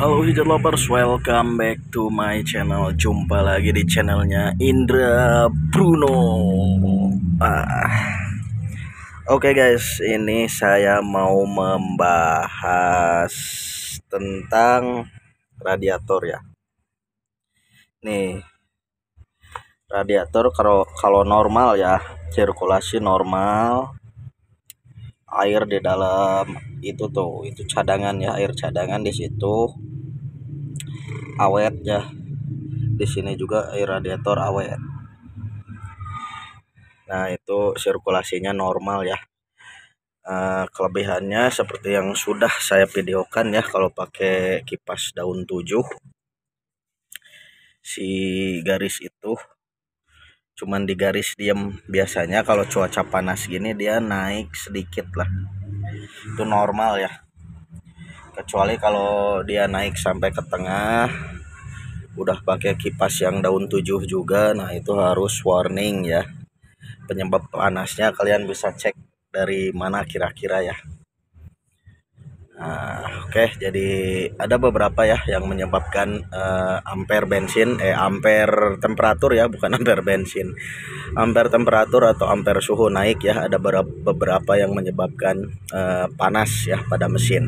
Halo hijau lovers, welcome back to my channel. Jumpa lagi di channelnya Indra Bruno. Oke guys, ini saya mau membahas tentang radiator ya. Nih, radiator kalau normal ya, sirkulasi normal, air di dalam itu cadangan ya, air cadangan di situ awet ya. Di sini juga air radiator awet. Nah, itu sirkulasinya normal ya. Kelebihannya seperti yang sudah saya videokan ya, kalau pakai kipas daun 7, si garis itu cuman di garis diam. Biasanya kalau cuaca panas gini dia naik sedikit lah, itu normal ya. Kecuali kalau dia naik sampai ke tengah, udah pakai kipas yang daun 7 juga, nah itu harus warning ya. Penyebab panasnya kalian bisa cek dari mana kira-kira ya. Oke, jadi ada beberapa ya yang menyebabkan ampere bensin, ampere temperatur ya, bukan ampere bensin, ampere temperatur atau ampere suhu naik ya. Ada beberapa yang menyebabkan panas ya pada mesin.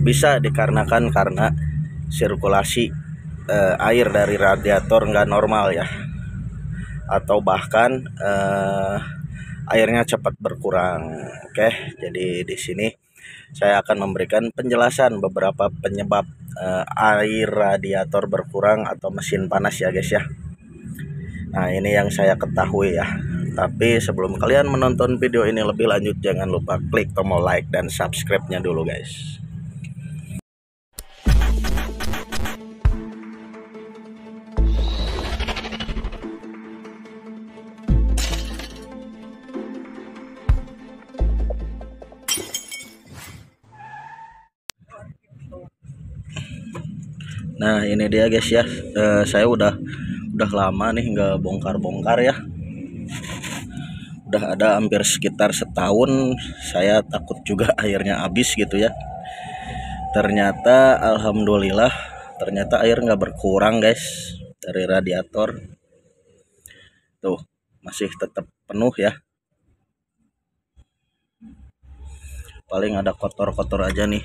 Bisa dikarenakan karena sirkulasi air dari radiator nggak normal ya, atau bahkan airnya cepat berkurang. Oke, jadi di sini saya akan memberikan penjelasan beberapa penyebab air radiator berkurang atau mesin panas ya guys ya. Nah, ini yang saya ketahui ya. Tapi sebelum kalian menonton video ini lebih lanjut, jangan lupa klik tombol like dan subscribe-nya dulu guys. Nah, ini dia guys ya. Saya udah lama nih nggak bongkar-bongkar ya. Udah ada hampir sekitar setahun. Saya takut juga airnya habis gitu ya. Ternyata alhamdulillah, ternyata air nggak berkurang guys dari radiator. Tuh, masih tetap penuh ya. Paling ada kotor-kotor aja nih.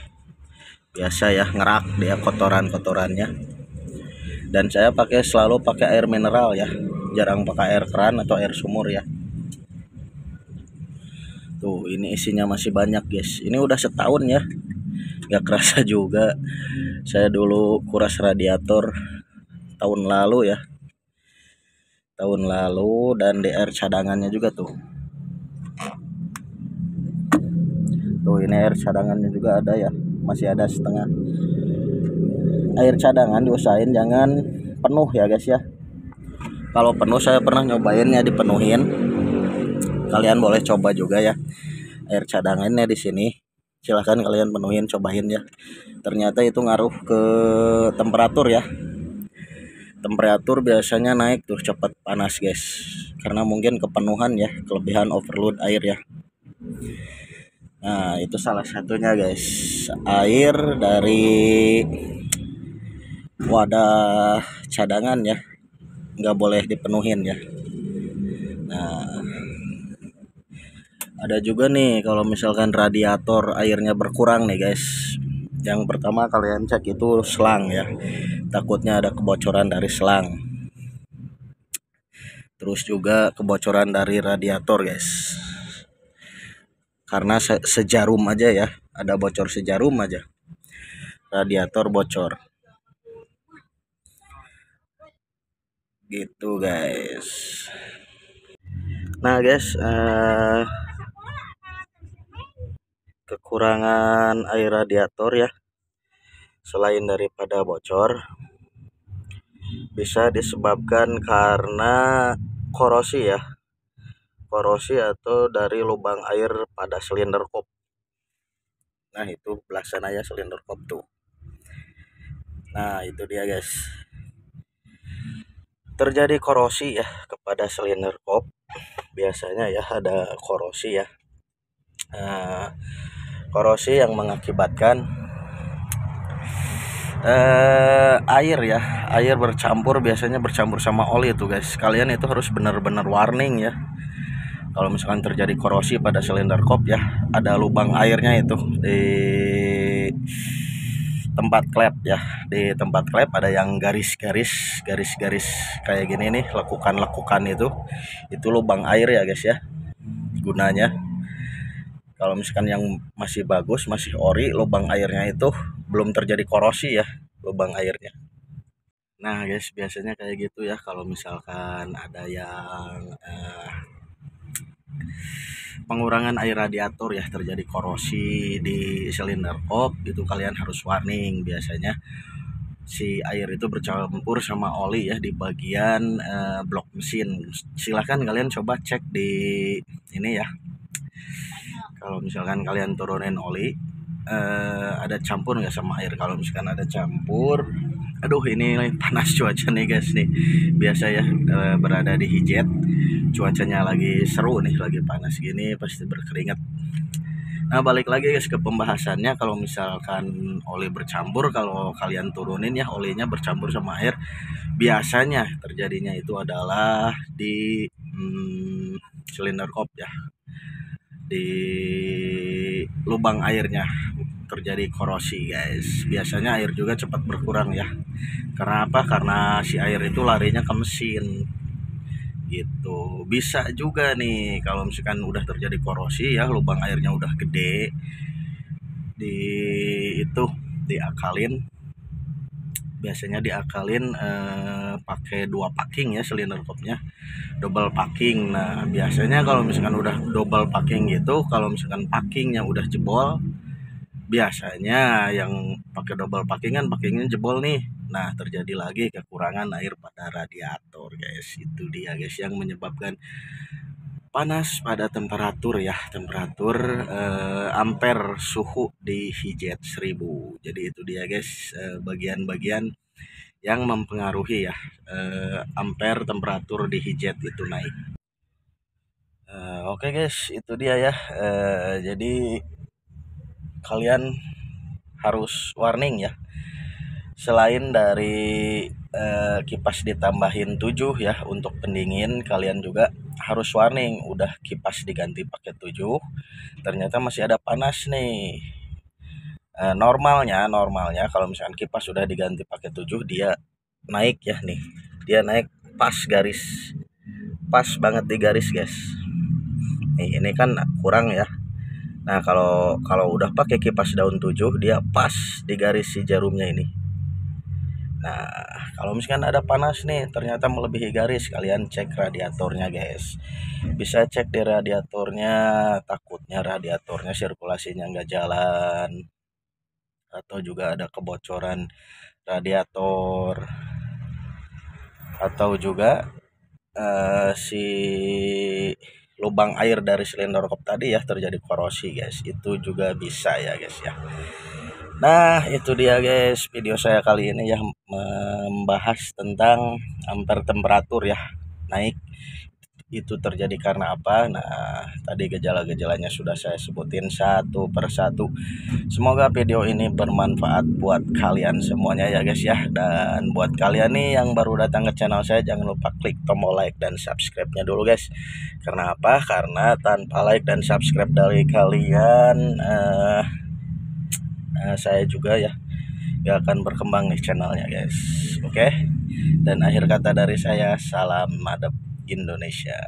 Biasa ya, ngerak dia kotorannya. Dan saya selalu pakai air mineral ya, jarang pakai air keran atau air sumur ya. Tuh, ini isinya masih banyak guys. Ini udah setahun ya, nggak kerasa juga. Saya dulu kuras radiator tahun lalu ya, dan di air cadangannya juga tuh. Ini air cadangannya juga ada ya, masih ada setengah. Air cadangan diusahain jangan penuh ya guys ya. Kalau penuh, saya pernah nyobainnya dipenuhin. Kalian boleh coba juga ya. Air cadangannya di sini, silahkan kalian penuhin, cobain ya. Ternyata itu ngaruh ke temperatur ya. Temperatur biasanya naik tuh, cepat panas guys. Karena mungkin kepenuhan ya, kelebihan overload air ya. Nah, itu salah satunya guys. Air dari wadah cadangan ya, nggak boleh dipenuhin ya. Nah, ada juga nih kalau misalkan radiator airnya berkurang nih guys. Yang pertama kalian cek itu selang ya. Takutnya ada kebocoran dari selang. Terus juga kebocoran dari radiator guys. Karena sejarum aja ya, ada bocor sejarum aja, radiator bocor gitu guys. Nah guys, kekurangan air radiator ya, selain daripada bocor, bisa disebabkan karena korosi ya, korosi atau dari lubang air pada silinder kop. Nah, itu belaksananya silinder kop tuh. Nah, itu dia guys, terjadi korosi ya kepada silinder kop. Biasanya ya ada korosi ya, korosi yang mengakibatkan Air ya, air biasanya bercampur sama oli itu guys. Kalian itu harus benar-benar warning ya. Kalau misalkan terjadi korosi pada silinder kop ya, ada lubang airnya itu di tempat klep ya. Di tempat klep ada yang garis-garis kayak gini nih, lekukan-lekukan itu lubang air ya guys ya. Gunanya kalau misalkan yang masih bagus, masih ori, lubang airnya itu belum terjadi korosi ya, lubang airnya. Nah guys, biasanya kayak gitu ya. Kalau misalkan ada yang pengurangan air radiator ya, terjadi korosi di silinder kop, itu kalian harus warning. Biasanya si air itu bercampur sama oli ya di bagian blok mesin. Silahkan kalian coba cek di ini ya. Kalau misalkan kalian turunin oli, ada campur nggak sama air. Kalau misalkan ada campur, aduh ini panas cuaca nih guys nih. Biasa ya, berada di hijet, cuacanya lagi seru nih, lagi panas gini pasti berkeringat. Nah balik lagi guys ke pembahasannya. Kalau misalkan oli bercampur, kalau kalian turunin ya, olinya bercampur sama air, biasanya terjadinya itu adalah di silinder kop ya, di lubang airnya terjadi korosi guys. Biasanya air juga cepat berkurang ya. Karena apa? Karena si air itu larinya ke mesin gitu. Bisa juga nih kalau misalkan udah terjadi korosi ya, lubang airnya udah gede, diakalin. Biasanya diakalin pakai 2 packing ya, silinder kopnya double packing. Nah biasanya kalau misalkan udah double packing gitu, kalau misalkan packingnya udah jebol, biasanya yang pakai double packing kan packingnya jebol nih. Nah terjadi lagi kekurangan air pada radiator guys. Itu dia guys yang menyebabkan panas pada temperatur ya, temperatur ampere suhu di hijet 1000. Jadi itu dia guys, bagian-bagian yang mempengaruhi ya, ampere temperatur di hijet itu naik. Oke guys, itu dia ya. Jadi kalian harus warning ya. Selain dari kipas ditambahin 7 ya untuk pendingin, kalian juga harus warning. Udah kipas diganti pakai 7, ternyata masih ada panas nih. Normalnya kalau misalkan kipas sudah diganti pakai 7, dia naik ya nih. Dia naik pas garis. Pas banget di garis guys. Nih ini kan kurang ya. Nah kalau udah pakai kipas daun 7, dia pas di garis si jarumnya ini. Nah kalau misalkan ada panas nih, ternyata melebihi garis, kalian cek radiatornya guys. Bisa cek di radiatornya, takutnya radiatornya sirkulasinya nggak jalan, atau juga ada kebocoran radiator, atau juga si lubang air dari silinder kop tadi ya terjadi korosi guys. Itu juga bisa ya guys ya. Nah itu dia guys video saya kali ini ya, membahas tentang ampere temperatur ya naik. Itu terjadi karena apa? Nah tadi gejala-gejalanya sudah saya sebutin satu persatu. Semoga video ini bermanfaat buat kalian semuanya ya guys ya. Dan buat kalian nih yang baru datang ke channel saya, jangan lupa klik tombol like dan subscribe-nya dulu guys. Karena apa? Karena tanpa like dan subscribe dari kalian, saya juga ya gak akan berkembang nih channelnya guys. Oke. Dan akhir kata dari saya, salam adab Indonesia.